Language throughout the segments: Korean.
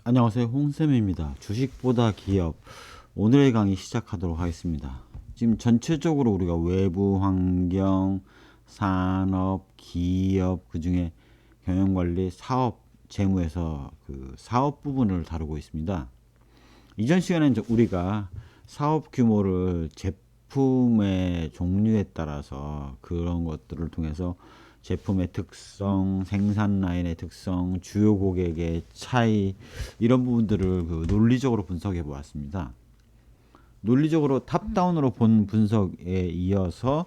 안녕하세요, 홍쌤입니다. 주식보다 기업, 오늘의 강의 시작하도록 하겠습니다. 지금 전체적으로 우리가 외부 환경, 산업, 기업, 그 중에 경영관리, 사업, 재무에서 그 사업 부분을 다루고 있습니다. 이전 시간에는 우리가 사업 규모를 제품의 종류에 따라서 그런 것들을 통해서 제품의 특성, 생산 라인의 특성, 주요 고객의 차이, 이런 부분들을 그 논리적으로 분석해 보았습니다. 논리적으로 탑다운으로 본 분석에 이어서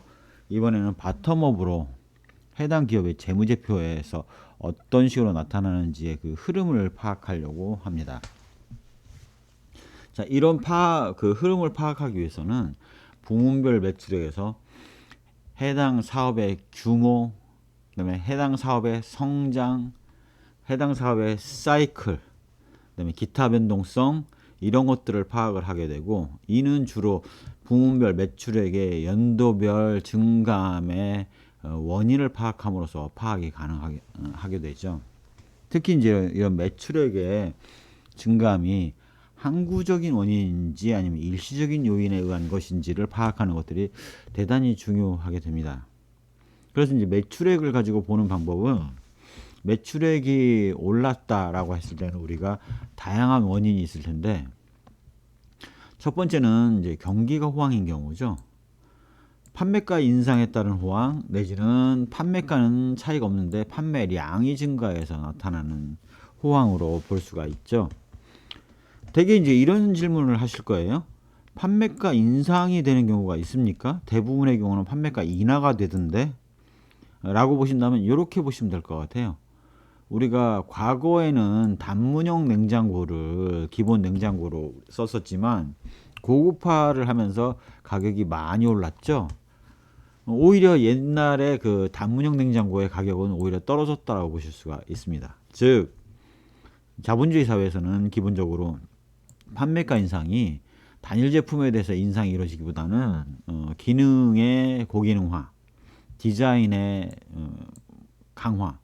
이번에는 바텀업으로 해당 기업의 재무제표에서 어떤 식으로 나타나는지의 그 흐름을 파악하려고 합니다. 자, 이런 그 흐름을 파악하기 위해서는 부문별 매출액에서 해당 사업의 규모, 그다음에 해당 사업의 성장, 해당 사업의 사이클, 그다음에 기타 변동성, 이런 것들을 파악을 하게 되고, 이는 주로 부문별 매출액의 연도별 증감의 원인을 파악함으로써 파악이 가능하게 되죠. 특히 이제 이런 매출액의 증감이 항구적인 원인인지 아니면 일시적인 요인에 의한 것인지를 파악하는 것들이 대단히 중요하게 됩니다. 그래서 이제 매출액을 가지고 보는 방법은, 매출액이 올랐다라고 했을 때는 우리가 다양한 원인이 있을 텐데, 첫 번째는 이제 경기가 호황인 경우죠. 판매가 인상에 따른 호황, 내지는 판매가는 차이가 없는데 판매량이 증가해서 나타나는 호황으로 볼 수가 있죠. 되게 이제 이런 질문을 하실 거예요. 판매가 인상이 되는 경우가 있습니까? 대부분의 경우는 판매가 인하가 되던데 라고 보신다면 이렇게 보시면 될 것 같아요. 우리가 과거에는 단문형 냉장고를 기본 냉장고로 썼었지만 고급화를 하면서 가격이 많이 올랐죠. 오히려 옛날에 그 단문형 냉장고의 가격은 오히려 떨어졌다고 보실 수가 있습니다. 즉, 자본주의 사회에서는 기본적으로 판매가 인상이 단일 제품에 대해서 인상이 이루어지기보다는 기능의 고기능화, 디자인의 강화,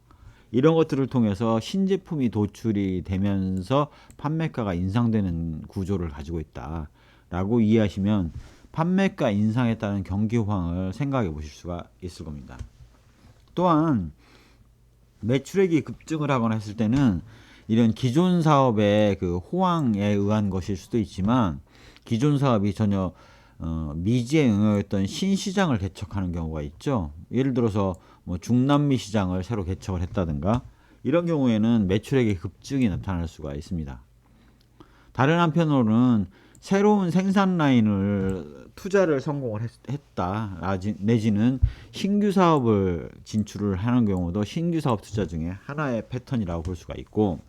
이런 것들을 통해서 신제품이 도출이 되면서 판매가가 인상되는 구조를 가지고 있다라고 이해하시면 판매가 인상에 따른 경기 호황을 생각해 보실 수가 있을 겁니다. 또한 매출액이 급증을 하거나 했을 때는 이런 기존 사업의 그 호황에 의한 것일 수도 있지만, 기존 사업이 전혀 미지에 응하였던 신시장을 개척하는 경우가 있죠. 예를 들어서 뭐 중남미 시장을 새로 개척을 했다든가, 이런 경우에는 매출액의 급증이 나타날 수가 있습니다. 다른 한편으로는 새로운 생산 라인을 투자를 성공을 했다, 내지는 신규 사업을 진출을 하는 경우도 신규 사업 투자 중에 하나의 패턴이라고 볼 수가 있고,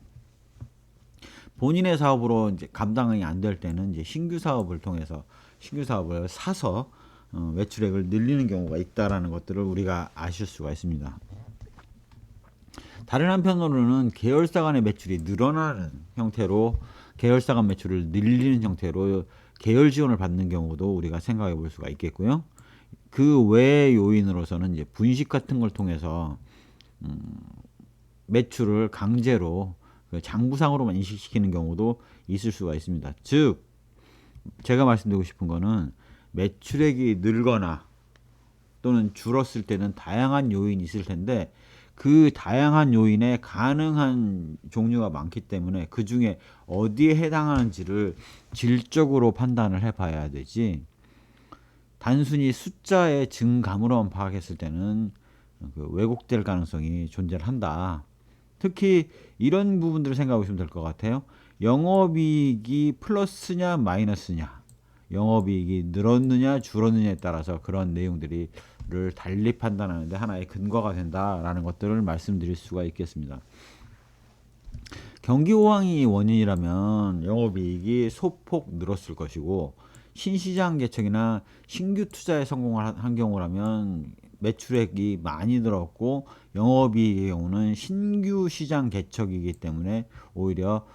본인의 사업으로 이제 감당이 안 될 때는 이제 신규 사업을 통해서 신규 사업을 사서 매출액을 늘리는 경우가 있다라는 것들을 우리가 아실 수가 있습니다. 다른 한편으로는 계열사 간의 매출이 늘어나는 형태로, 계열사 간 매출을 늘리는 형태로 계열 지원을 받는 경우도 우리가 생각해 볼 수가 있겠고요. 그 외의 요인으로서는 이제 분식 같은 걸 통해서 매출을 강제로 장부상으로만 인식시키는 경우도 있을 수가 있습니다. 즉, 제가 말씀드리고 싶은 거는 매출액이 늘거나 또는 줄었을 때는 다양한 요인이 있을 텐데, 그 다양한 요인에 가능한 종류가 많기 때문에 그 중에 어디에 해당하는지를 질적으로 판단을 해봐야 되지, 단순히 숫자의 증감으로만 파악했을 때는 그 왜곡될 가능성이 존재를 한다. 특히 이런 부분들을 생각해 보시면 될 것 같아요. 영업이익이 플러스냐 마이너스냐, 영업이익이 늘었느냐 줄었느냐에 따라서 그런 내용들을 달리 판단하는 데 하나의 근거가 된다라는 것들을 말씀드릴 수가 있겠습니다. 경기 호황이 원인이라면 영업이익이 소폭 늘었을 것이고, 신시장 개척이나 신규 투자에 성공을 한 경우라면 매출액이 많이 늘었고, 영업이익의 경우는 신규 시장 개척이기 때문에 오히려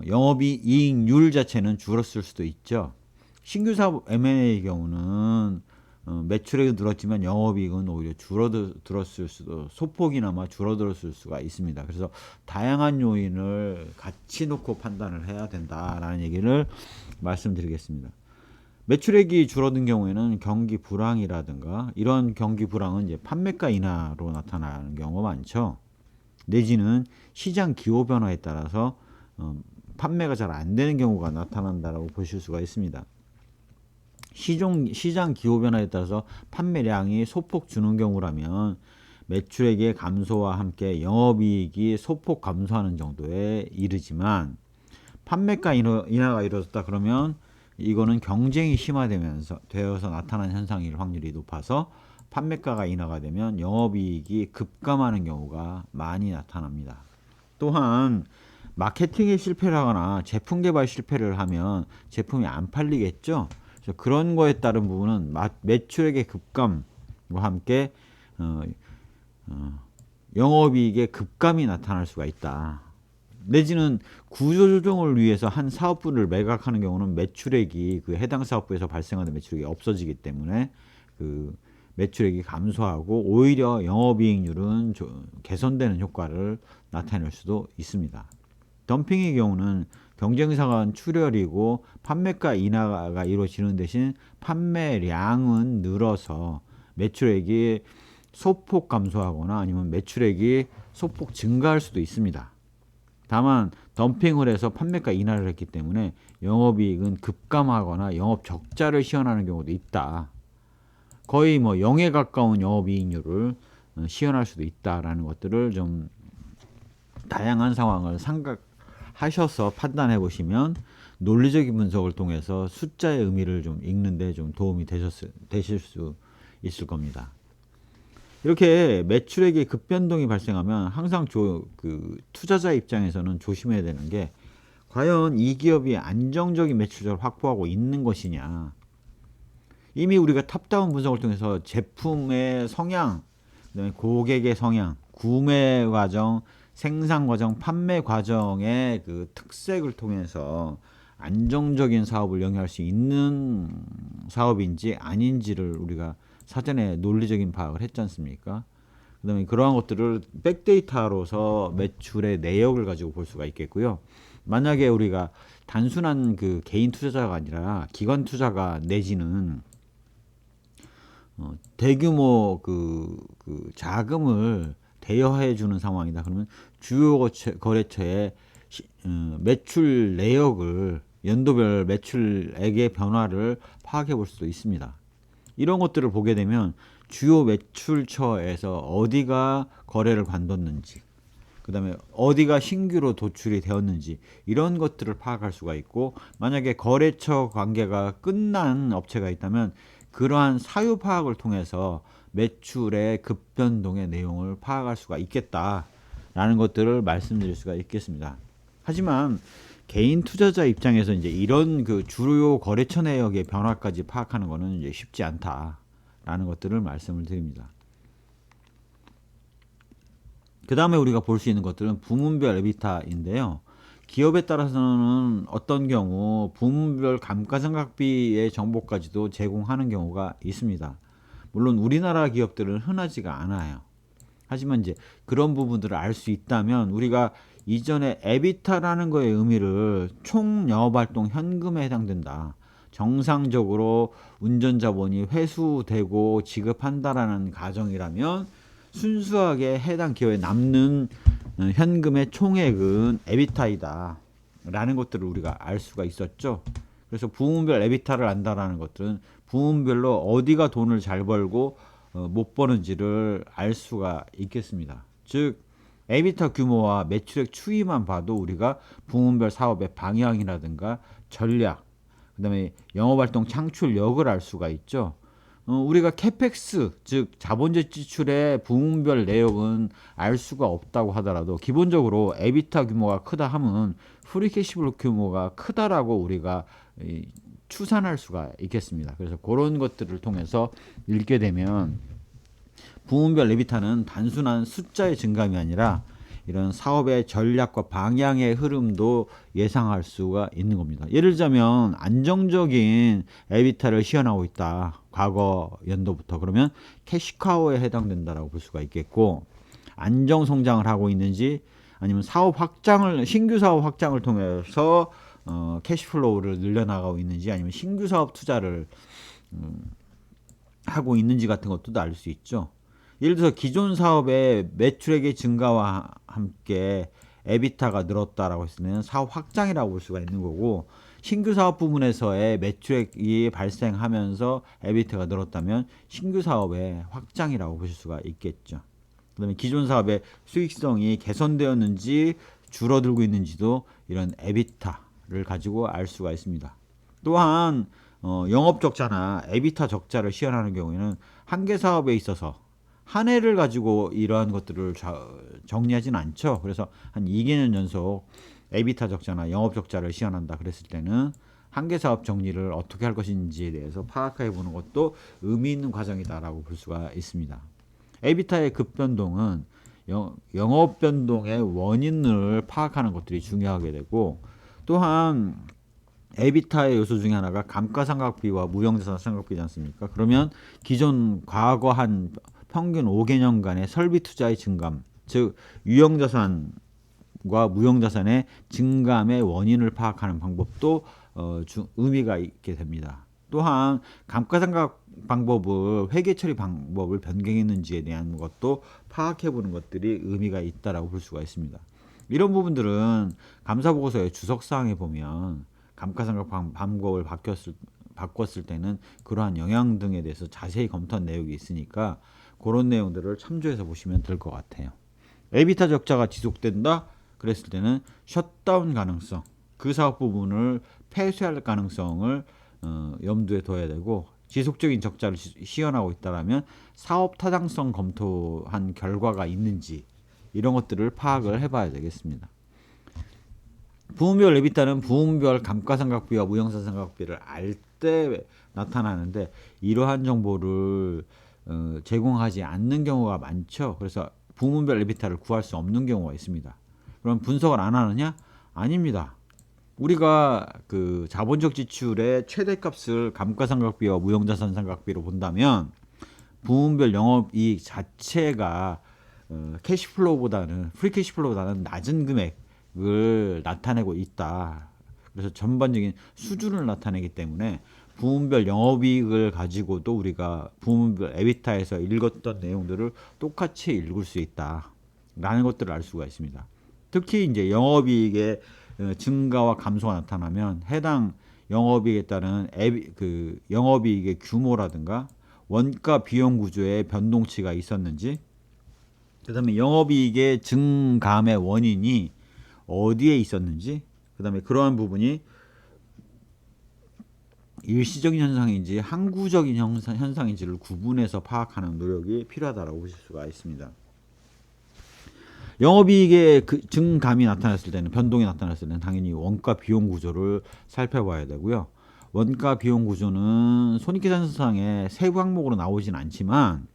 영업이익률 자체는 줄었을 수도 있죠. 신규 사업 M&A의 경우는 매출액이 늘었지만 영업이익은 오히려 줄어들었을 수도, 소폭이나마 줄어들었을 수가 있습니다. 그래서 다양한 요인을 같이 놓고 판단을 해야 된다라는 얘기를 말씀드리겠습니다. 매출액이 줄어든 경우에는 경기 불황이라든가, 이런 경기 불황은 이제 판매가 인하로 나타나는 경우가 많죠. 내지는 시장 기호 변화에 따라서 판매가 잘 안 되는 경우가 나타난다라고 보실 수가 있습니다. 시장 기호 변화에 따라서 판매량이 소폭 주는 경우라면 매출액의 감소와 함께 영업이익이 소폭 감소하는 정도에 이르지만, 판매가 인하가 이루어졌다 그러면 이거는 경쟁이 심화되면서 되어서 나타나는 현상일 확률이 높아서 판매가가 인하가 되면 영업이익이 급감하는 경우가 많이 나타납니다. 또한 마케팅에 실패를 하거나 제품 개발 실패를 하면 제품이 안 팔리겠죠. 그래서 그런 거에 따른 부분은 매출액의 급감과 함께 영업이익의 급감이 나타날 수가 있다. 내지는 구조조정을 위해서 한 사업부를 매각하는 경우는 매출액이 그 해당 사업부에서 발생하는 매출액이 없어지기 때문에 그 매출액이 감소하고 오히려 영업이익률은 개선되는 효과를 나타낼 수도 있습니다. 덤핑의 경우는 경쟁사 간 출혈이고 판매가 인하가 이루어지는 대신 판매량은 늘어서 매출액이 소폭 감소하거나 아니면 매출액이 소폭 증가할 수도 있습니다. 다만 덤핑을 해서 판매가 인하를 했기 때문에 영업이익은 급감하거나 영업 적자를 시현하는 경우도 있다. 거의 뭐 0에 가까운 영업이익률을 시현할 수도 있다라는 것들을 좀 다양한 상황을 생각하셔서 판단해 보시면 논리적인 분석을 통해서 숫자의 의미를 좀 읽는데 좀 도움이 되실 수 있을 겁니다. 이렇게 매출액의 급변동이 발생하면 항상 투자자 입장에서는 조심해야 되는 게, 과연 이 기업이 안정적인 매출을 확보하고 있는 것이냐. 이미 우리가 탑다운 분석을 통해서 제품의 성향, 그다음에 고객의 성향, 구매 과정, 생산 과정, 판매 과정의 그 특색을 통해서 안정적인 사업을 영위할 수 있는 사업인지 아닌지를 우리가 사전에 논리적인 파악을 했지 않습니까? 그 다음에 그러한 것들을 백데이터로서 매출의 내역을 가지고 볼 수가 있겠고요. 만약에 우리가 단순한 그 개인 투자자가 아니라 기관 투자가 내지는 대규모 그 자금을 대여해 주는 상황이다. 그러면 주요 거래처의 매출 내역을, 연도별 매출액의 변화를 파악해 볼 수도 있습니다. 이런 것들을 보게 되면 주요 매출처에서 어디가 거래를 관뒀는지, 그 다음에 어디가 신규로 도출이 되었는지, 이런 것들을 파악할 수가 있고, 만약에 거래처 관계가 끝난 업체가 있다면 그러한 사유 파악을 통해서 매출의 급변동의 내용을 파악할 수가 있겠다라는 것들을 말씀드릴 수가 있겠습니다. 하지만 개인 투자자 입장에서 이제 이런 그 주요 거래처 내역의 변화까지 파악하는 것은 이제 쉽지 않다라는 것들을 말씀을 드립니다. 그 다음에 우리가 볼 수 있는 것들은 부문별 에비타인데요. 기업에 따라서는 어떤 경우 부문별 감가상각비의 정보까지도 제공하는 경우가 있습니다. 물론 우리나라 기업들은 흔하지가 않아요. 하지만 이제 그런 부분들을 알 수 있다면, 우리가 이전에 에비타라는 거의 의미를 총 영업활동 현금에 해당된다, 정상적으로 운전자본이 회수되고 지급한다라는 가정이라면 순수하게 해당 기업에 남는 현금의 총액은 에비타이다 라는 것들을 우리가 알 수가 있었죠. 그래서 부문별 에비타를 안다라는 것들은 부문별로 어디가 돈을 잘 벌고 못 버는지를 알 수가 있겠습니다. 즉 에비타 규모와 매출액 추이만 봐도 우리가 부문별 사업의 방향이라든가 전략, 그 다음에 영업활동 창출력을 알 수가 있죠. 우리가 캐펙스, 즉 자본재 지출의 부문별 내역은 알 수가 없다고 하더라도 기본적으로 에비타 규모가 크다 하면 프리캐시플로 규모가 크다라고 우리가 추산할 수가 있겠습니다. 그래서 그런 것들을 통해서 읽게 되면 부문별 에비타는 단순한 숫자의 증감이 아니라 이런 사업의 전략과 방향의 흐름도 예상할 수가 있는 겁니다. 예를 들자면 안정적인 에비타를 시현하고 있다. 과거 연도부터. 그러면 캐시카우에 해당된다라고 볼 수가 있겠고, 안정 성장을 하고 있는지 아니면 신규 사업 확장을 통해서 캐시플로우를 늘려나가고 있는지, 아니면 신규 사업 투자를 하고 있는지 같은 것도 알 수 있죠. 예를 들어서 기존 사업의 매출액의 증가와 함께 에비타가 늘었다라고 했을 때는 사업 확장이라고 볼 수가 있는 거고, 신규 사업 부분에서의 매출액이 발생하면서 에비타가 늘었다면 신규 사업의 확장이라고 보실 수가 있겠죠. 그다음에 기존 사업의 수익성이 개선되었는지 줄어들고 있는지도 이런 에비타를 가지고 알 수가 있습니다. 또한 영업 적자나 에비타 적자를 시현하는 경우에는 한 개 사업에 있어서 한 해를 가지고 이러한 것들을 정리하진 않죠. 그래서 한 2개년 연속 에비타 적자나 영업 적자를 시현한다 그랬을 때는 한 개 사업 정리를 어떻게 할 것인지에 대해서 파악해 보는 것도 의미 있는 과정이다라고 볼 수가 있습니다. 에비타의 급변동은 영업 변동의 원인을 파악하는 것들이 중요하게 되고, 또한 에비타의 요소 중에 하나가 감가상각비와 무형자산 상각비지 않습니까? 그러면 기존 과거 한 평균 5개년간의 설비 투자의 증감, 즉 유형자산과 무형자산의 증감의 원인을 파악하는 방법도 의미가 있게 됩니다. 또한 감가상각 방법을 회계 처리 방법을 변경했는지에 대한 것도 파악해 보는 것들이 의미가 있다라고 볼 수가 있습니다. 이런 부분들은 감사보고서의 주석사항에 보면 감가상각 방법을 바꿨을 때는 그러한 영향 등에 대해서 자세히 검토한 내용이 있으니까 그런 내용들을 참조해서 보시면 될 것 같아요. 에비타 적자가 지속된다 그랬을 때는 셧다운 가능성, 그 사업 부분을 폐쇄할 가능성을 염두에 둬야 되고, 지속적인 적자를 시현하고 있다면 사업 타당성 검토한 결과가 있는지 이런 것들을 파악을 해봐야 되겠습니다. 부문별 에비타는 부문별 감가상각비와 무형자산상각비를 알 때 나타나는데, 이러한 정보를 제공하지 않는 경우가 많죠. 그래서 부문별 에비타를 구할 수 없는 경우가 있습니다. 그럼 분석을 안 하느냐? 아닙니다. 우리가 그 자본적 지출의 최대값을 감가상각비와 무형자산상각비로 본다면 부문별 영업이익 자체가 캐시플로우보다는 프리캐시플로우보다는 낮은 금액을 나타내고 있다. 그래서 전반적인 수준을 나타내기 때문에 부문별 영업이익을 가지고도 우리가 부문별 에비타에서 읽었던 내용들을 똑같이 읽을 수 있다라는 것들을 알 수가 있습니다. 특히 이제 영업이익의 증가와 감소가 나타나면 해당 영업이익에 따른 영업이익의 규모라든가 원가 비용 구조의 변동치가 있었는지, 그다음에 영업이익의 증감의 원인이 어디에 있었는지, 그다음에 그러한 부분이 일시적인 현상인지 항구적인 현상인지를 구분해서 파악하는 노력이 필요하다고 보실 수가 있습니다. 영업이익의 증감이 나타났을 때는, 변동이 나타났을 때는 당연히 원가 비용 구조를 살펴봐야 되고요. 원가 비용 구조는 손익계산서상에 세부 항목으로 나오진 않지만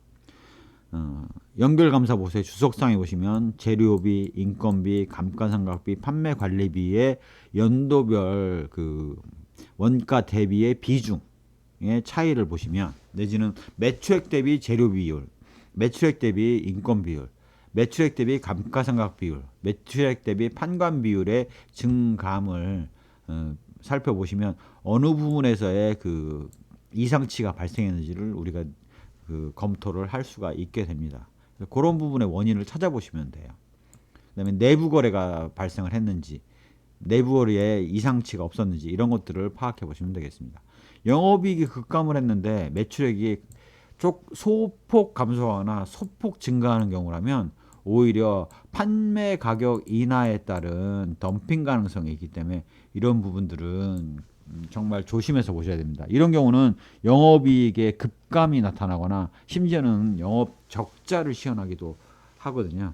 연결감사보고서의 주석상에 보시면 재료비, 인건비, 감가상각비, 판매관리비의 연도별 원가 대비의 비중의 차이를 보시면, 내지는 매출액 대비 재료 비율, 매출액 대비 인건 비율, 매출액 대비 감가상각 비율, 매출액 대비 판관 비율의 증감을 살펴보시면 어느 부분에서의 이상치가 발생했는지를 우리가 검토를 할 수가 있게 됩니다. 그런 부분의 원인을 찾아보시면 돼요. 그다음에 내부 거래가 발생을 했는지, 내부 거래에 이상치가 없었는지 이런 것들을 파악해 보시면 되겠습니다. 영업이익이 급감을 했는데 매출액이 소폭 감소하거나 소폭 증가하는 경우라면 오히려 판매 가격 인하에 따른 덤핑 가능성이 있기 때문에 이런 부분들은 정말 조심해서 보셔야 됩니다. 이런 경우는 영업이익의 급감이 나타나거나 심지어는 영업 적자를 시현하기도 하거든요.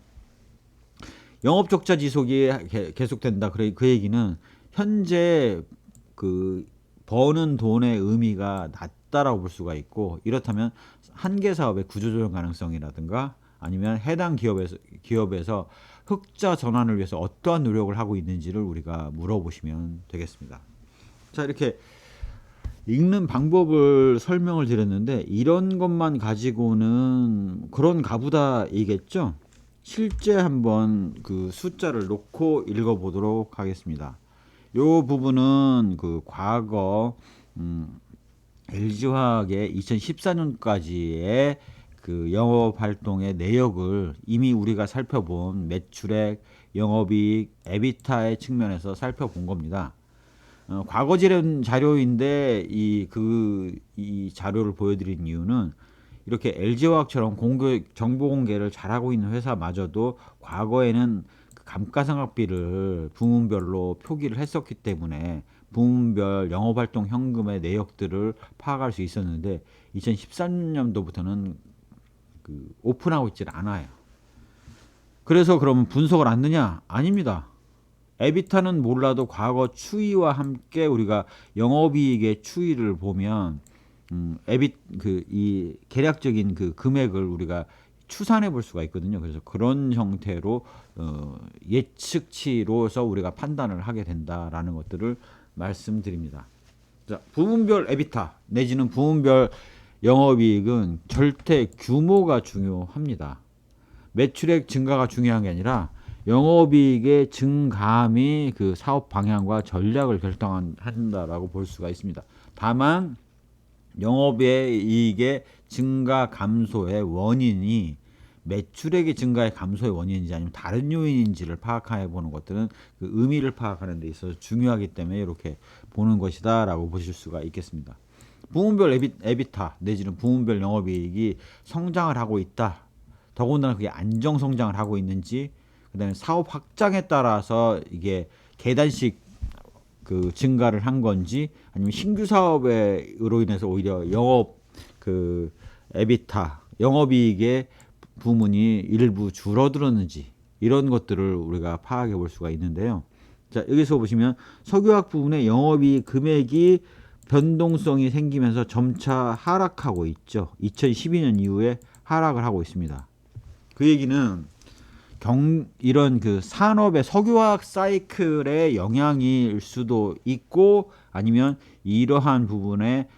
영업 적자 지속이 계속된다. 그 얘기는 현재 버는 돈의 의미가 낮다라고 볼 수가 있고, 이렇다면 한 개 사업의 구조조정 가능성이라든가 아니면 해당 기업에서 흑자 전환을 위해서 어떠한 노력을 하고 있는지를 우리가 물어보시면 되겠습니다. 자, 이렇게 읽는 방법을 설명을 드렸는데 이런 것만 가지고는 그런 가부다이겠죠. 실제 한번 그 숫자를 놓고 읽어보도록 하겠습니다. 요 부분은 그 과거 LG화학의 2014년까지의 그 영업 활동의 내역을 이미 우리가 살펴본 매출액, 영업이익, 에비타의 측면에서 살펴본 겁니다. 과거 자료인데 이 자료를 보여드린 이유는 이렇게 LG화학처럼 정보 공개를 잘하고 있는 회사마저도 과거에는 그 감가상각비를 부문별로 표기를 했었기 때문에 부문별 영업활동 현금의 내역들을 파악할 수 있었는데 2013년도부터는 그 오픈하고 있질 않아요. 그래서 그러면 분석을 안 느냐? 아닙니다. 에비타는 몰라도 과거 추이와 함께 우리가 영업이익의 추이를 보면 이 계략적인 그 금액을 우리가 추산해 볼 수가 있거든요. 그래서 그런 형태로 예측치로서 우리가 판단을 하게 된다라는 것들을 말씀드립니다. 자, 부문별 에비타 내지는 부문별 영업이익은 절대 규모가 중요합니다. 매출액 증가가 중요한 게 아니라 영업이익의 증감이 그 사업 방향과 전략을 결정한다라고 볼 수가 있습니다. 다만 영업이익의 증가 감소의 원인이 매출액의 증가의 감소의 원인인지 아니면 다른 요인인지를 파악해 보는 것들은 그 의미를 파악하는 데 있어서 중요하기 때문에 이렇게 보는 것이다 라고 보실 수가 있겠습니다. 부문별 에비타 내지는 부문별 영업이익이 성장을 하고 있다. 더군다나 그게 안정 성장을 하고 있는지, 그 다음에 사업 확장에 따라서 이게 계단식 그 증가를 한 건지, 아니면 신규 사업으로 인해서 오히려 영업 그 에비타 영업이익의 부문이 일부 줄어들었는지, 이런 것들을 우리가 파악해 볼 수가 있는데요. 자, 여기서 보시면 석유화학 부분의 영업이익 금액이 변동성이 생기면서 점차 하락하고 있죠. 2012년 이후에 하락을 하고 있습니다. 그 얘기는 이런 그 산업의 석유화학 사이클의 영향일 수도 있고, 아니면 이러한 부분에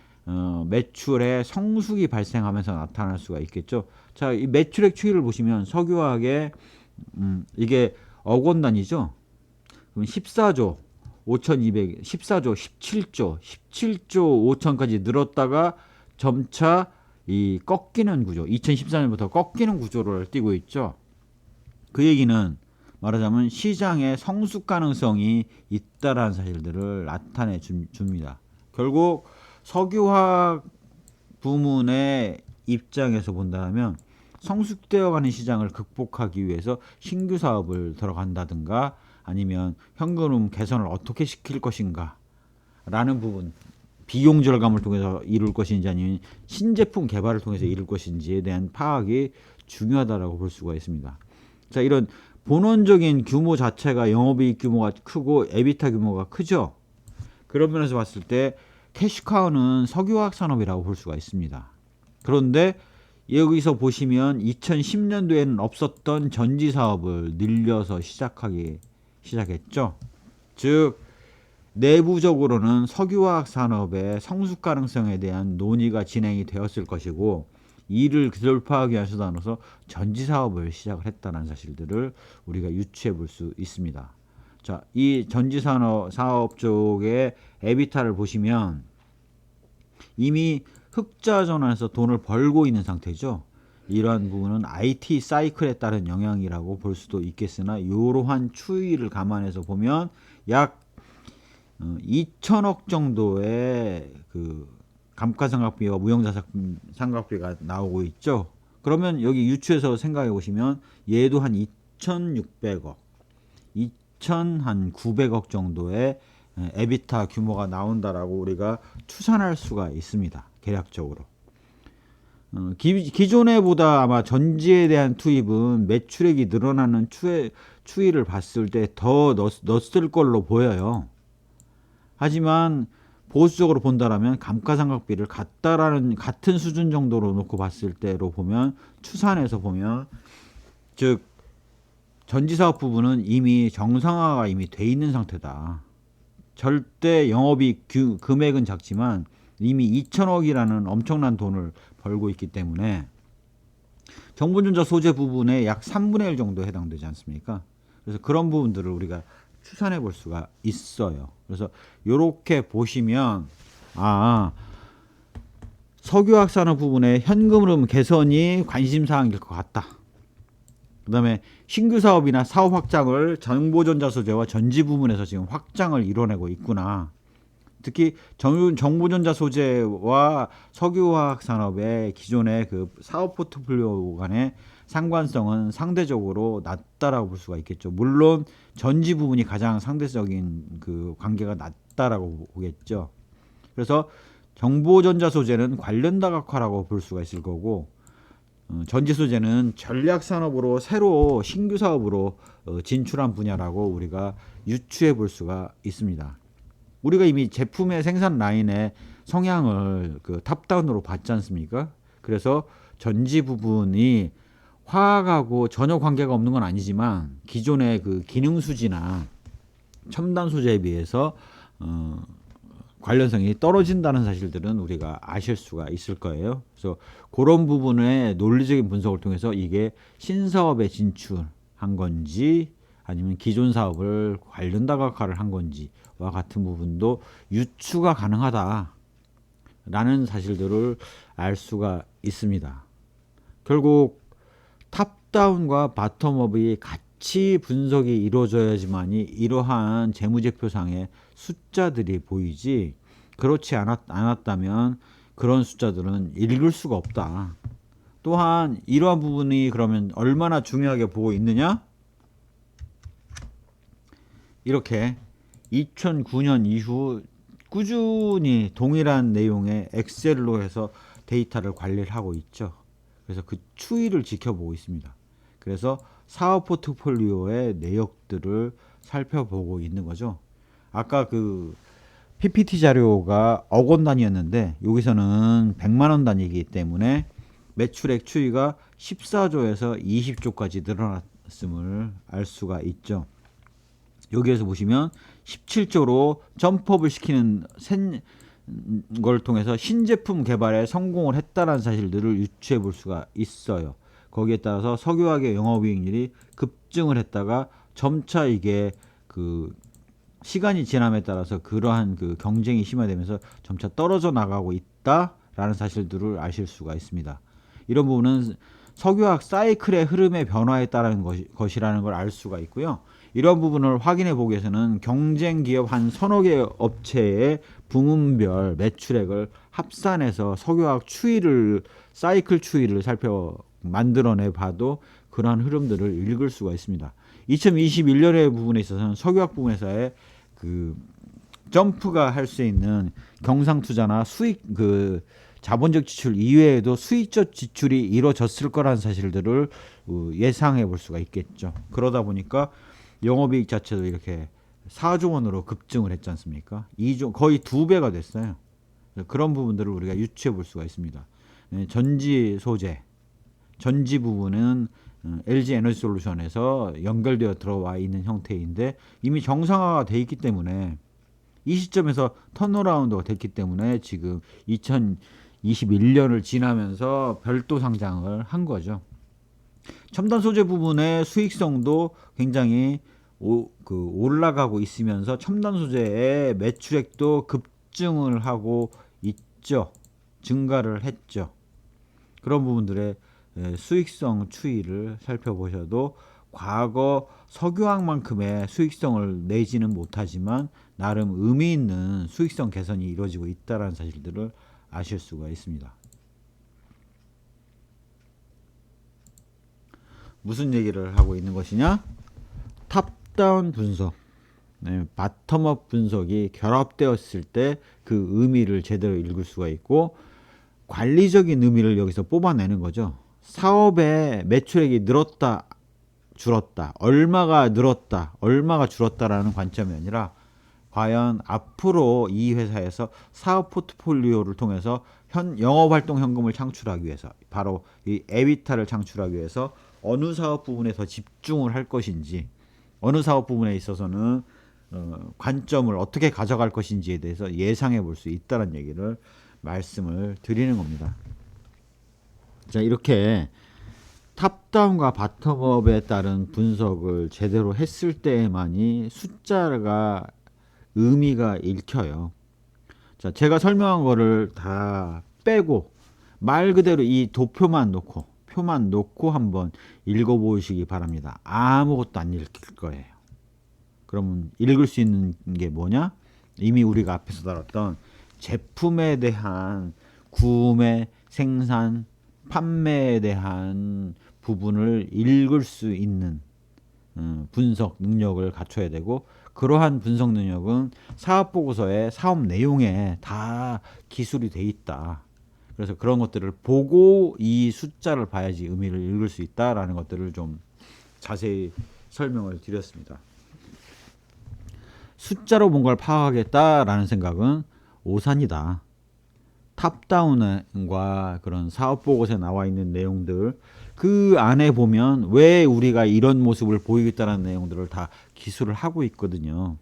매출의 성숙이 발생하면서 나타날 수가 있겠죠. 자, 이 매출액 추이를 보시면 석유화학의 이게 억원 단위죠. 그럼 14조 5,200, 14조, 17조, 17조 5천까지 늘었다가 점차 이 꺾이는 구조, 2014년부터 꺾이는 구조를 띠고 있죠. 그 얘기는 말하자면 시장의 성숙 가능성이 있다라는 사실들을 나타내 줍니다. 결국 석유화학 부문의 입장에서 본다면 성숙되어가는 시장을 극복하기 위해서 신규 사업을 들어간다든가, 아니면 현금 개선을 어떻게 시킬 것인가 라는 부분, 비용 절감을 통해서 이룰 것인지 아니면 신제품 개발을 통해서 이룰 것인지에 대한 파악이 중요하다고 볼 수가 있습니다. 자, 이런 본원적인 규모 자체가 영업이익 규모가 크고 에비타 규모가 크죠. 그런 면에서 봤을 때 캐시카우는 석유화학 산업이라고 볼 수가 있습니다. 그런데 여기서 보시면 2010년도에는 없었던 전지 사업을 늘려서 시작했죠. 즉 내부적으로는 석유화학 산업의 성숙 가능성에 대한 논의가 진행이 되었을 것이고, 이를 돌파하기 위한 수단으로서 전지 사업을 시작을 했다는 사실들을 우리가 유추해 볼 수 있습니다. 자, 이 전지 사업 쪽의 에비타를 보시면 이미 흑자 전환에서 돈을 벌고 있는 상태죠. 이러한 부분은 IT 사이클에 따른 영향이라고 볼 수도 있겠으나, 이러한 추이를 감안해서 보면 약 2천억 정도의 그 감가상각비와 무형자산상각비가 나오고 있죠. 그러면 여기 유추해서 생각해 보시면 얘도 한 2,600억, 2,900억 정도의 에비타 규모가 나온다라고 우리가 추산할 수가 있습니다. 계략적으로. 기존에 보다 아마 전지에 대한 투입은 매출액이 늘어나는 추이를 봤을 때 더 넣었을 걸로 보여요. 하지만 보수적으로 본다라면 감가상각비를 같은 수준 정도로 놓고 봤을 때로 보면, 추산해서 보면, 즉 전지사업 부분은 이미 정상화가 이미 돼 있는 상태다. 절대 영업이익 금액은 작지만 이미 2천억이라는 엄청난 돈을 벌고 있기 때문에 정보전자 소재 부분에 약 3분의 1 정도 해당되지 않습니까? 그래서 그런 부분들을 우리가 추산해 볼 수가 있어요. 그래서 이렇게 보시면 석유화학 산업 부분의 현금 흐름 개선이 관심사항일 것 같다. 그 다음에 신규 사업이나 사업 확장을 정보전자 소재와 전지 부분에서 지금 확장을 이뤄내고 있구나. 특히 정보전자 소재와 석유화학 산업의 기존의 그 사업 포트폴리오 간의 상관성은 상대적으로 낮다라고 볼 수가 있겠죠. 물론 전지 부분이 가장 상대적인 그 관계가 낮다라고 보겠죠. 그래서 정보전자 소재는 관련 다각화라고 볼 수가 있을 거고, 전지 소재는 전략 산업으로 새로 신규 사업으로 진출한 분야라고 우리가 유추해 볼 수가 있습니다. 우리가 이미 제품의 생산 라인의 성향을 그 탑다운으로 봤지 않습니까? 그래서 전지 부분이 화학하고 전혀 관계가 없는 건 아니지만 기존의 그 기능 수지나 첨단 소재에 비해서 관련성이 떨어진다는 사실들은 우리가 아실 수가 있을 거예요. 그래서 그런 부분의 논리적인 분석을 통해서 이게 신사업에 진출한 건지 아니면 기존 사업을 관련 다각화를 한 건지와 같은 부분도 유추가 가능하다라는 사실들을 알 수가 있습니다. 결국 탑다운과 바텀업이 같이 분석이 이루어져야지만이 이러한 재무제표상의 숫자들이 보이지, 그렇지 않았다면 그런 숫자들은 읽을 수가 없다. 또한 이러한 부분이 그러면 얼마나 중요하게 보고 있느냐? 이렇게 2009년 이후 꾸준히 동일한 내용의 엑셀로 해서 데이터를 관리를 하고 있죠. 그래서 그 추이를 지켜보고 있습니다. 그래서 사업 포트폴리오의 내역들을 살펴보고 있는 거죠. 아까 그 PPT 자료가 억 원 단위였는데 여기서는 100만 원 단위이기 때문에 매출액 추이가 14조에서 20조까지 늘어났음을 알 수가 있죠. 여기에서 보시면 17조로 점프업을 시키는 걸 통해서 신제품 개발에 성공을 했다는 사실들을 유추해 볼 수가 있어요. 거기에 따라서 석유화학의 영업이익률이 급증을 했다가 점차 이게 그 시간이 지남에 따라서 그러한 그 경쟁이 심화되면서 점차 떨어져 나가고 있다라는 사실들을 아실 수가 있습니다. 이런 부분은 석유화학 사이클의 흐름의 변화에 따른 것이라는 걸 알 수가 있고요. 이런 부분을 확인해 보기 위해서는 경쟁 기업 한 서너 개 업체의 부문별 매출액을 합산해서 석유화학 추이를, 사이클 추이를 만들어내 봐도 그러한 흐름들을 읽을 수가 있습니다. 2021년의 부분에 있어서는 석유화학 부분에서의 그 점프가 할 수 있는 경상 투자나 수익 그 자본적 지출 이외에도 수익적 지출이 이루어졌을 거라는 사실들을 예상해 볼 수가 있겠죠. 그러다 보니까 영업이익 자체도 이렇게 4조 원으로 급증을 했지 않습니까? 2조, 거의 2배가 됐어요. 그런 부분들을 우리가 유추해 볼 수가 있습니다. 전지 소재, 전지 부분은 LG 에너지 솔루션에서 연결되어 들어와 있는 형태인데 이미 정상화가 돼 있기 때문에 이 시점에서 턴어라운드가 됐기 때문에 지금 2021년을 지나면서 별도 상장을 한 거죠. 첨단 소재 부분의 수익성도 굉장히 올라가고 있으면서 첨단 소재의 매출액도 급증을 하고 있죠. 증가를 했죠. 그런 부분들의 수익성 추이를 살펴보셔도 과거 석유화학만큼의 수익성을 내지는 못하지만 나름 의미 있는 수익성 개선이 이루어지고 있다는 사실들을 아실 수가 있습니다. 무슨 얘기를 하고 있는 것이냐? 탑다운 분석, 바텀업 분석이 결합되었을 때 그 의미를 제대로 읽을 수가 있고 관리적인 의미를 여기서 뽑아내는 거죠. 사업의 매출액이 늘었다, 줄었다, 얼마가 늘었다, 얼마가 줄었다라는 관점이 아니라 과연 앞으로 이 회사에서 사업 포트폴리오를 통해서 영업활동 현금을 창출하기 위해서, 바로 이 에비타를 창출하기 위해서 어느 사업 부분에 더 집중을 할 것인지, 어느 사업 부분에 있어서는 관점을 어떻게 가져갈 것인지에 대해서 예상해 볼 수 있다는 얘기를 말씀을 드리는 겁니다. 자, 이렇게 탑다운과 바텀업에 따른 분석을 제대로 했을 때만이 숫자가 의미가 읽혀요. 자, 제가 설명한 거를 다 빼고 말 그대로 이 도표만 놓고 표만 놓고 한번 읽어보시기 바랍니다. 아무것도 안 읽힐 거예요. 그러면 읽을 수 있는 게 뭐냐? 이미 우리가 앞에서 다뤘던 제품에 대한 구매, 생산, 판매에 대한 부분을 읽을 수 있는 분석 능력을 갖춰야 되고, 그러한 분석 능력은 사업 보고서의 사업 내용에 다 기술이 돼 있다. 그래서 그런 것들을 보고 이 숫자를 봐야지 의미를 읽을 수 있다라는 것들을 좀 자세히 설명을 드렸습니다. 숫자로 뭔가를 파악하겠다라는 생각은 오산이다. 탑다운과 그런 사업 보고서에 나와 있는 내용들, 그 안에 보면 왜 우리가 이런 모습을 보이겠다는 내용들을 다 기술을 하고 있거든요.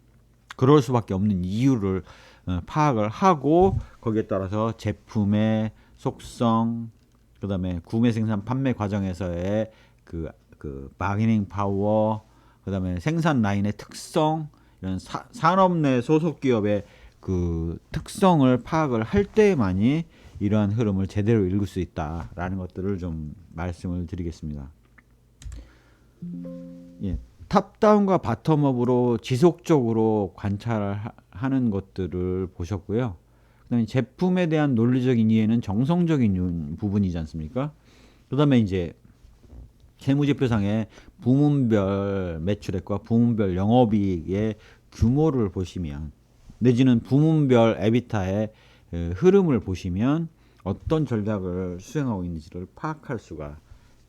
그럴 수밖에 없는 이유를 파악을 하고 거기에 따라서 제품의 속성, 그 다음에 구매 생산 판매 과정에서의 그 바게닝 파워, 그 다음에 생산 라인의 특성, 이런 산업 내 소속 기업의 그 특성을 파악을 할 때만이 이러한 흐름을 제대로 읽을 수 있다라는 것들을 좀 말씀을 드리겠습니다. 예, 탑다운과 바텀업으로 지속적으로 관찰하는 것들을 보셨고요. 그다음에 제품에 대한 논리적인 이해는 정성적인 부분이지 않습니까? 그다음에 이제 세무지표상의 부문별 매출액과 부문별 영업이익의 규모를 보시면, 내지는 부문별 에비타의 흐름을 보시면 어떤 전략을 수행하고 있는지를 파악할 수가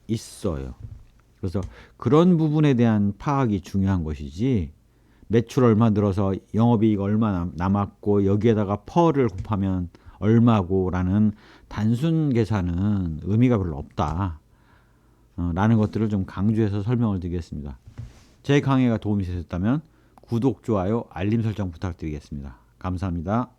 있어요. 그래서 그런 부분에 대한 파악이 중요한 것이지, 매출 얼마 늘어서 영업이익 얼마 남았고 여기에다가 펄을 곱하면 얼마고라는 단순 계산은 의미가 별로 없다 라는 것들을 좀 강조해서 설명을 드리겠습니다. 제 강의가 도움이 되셨다면 구독, 좋아요, 알림 설정 부탁드리겠습니다. 감사합니다.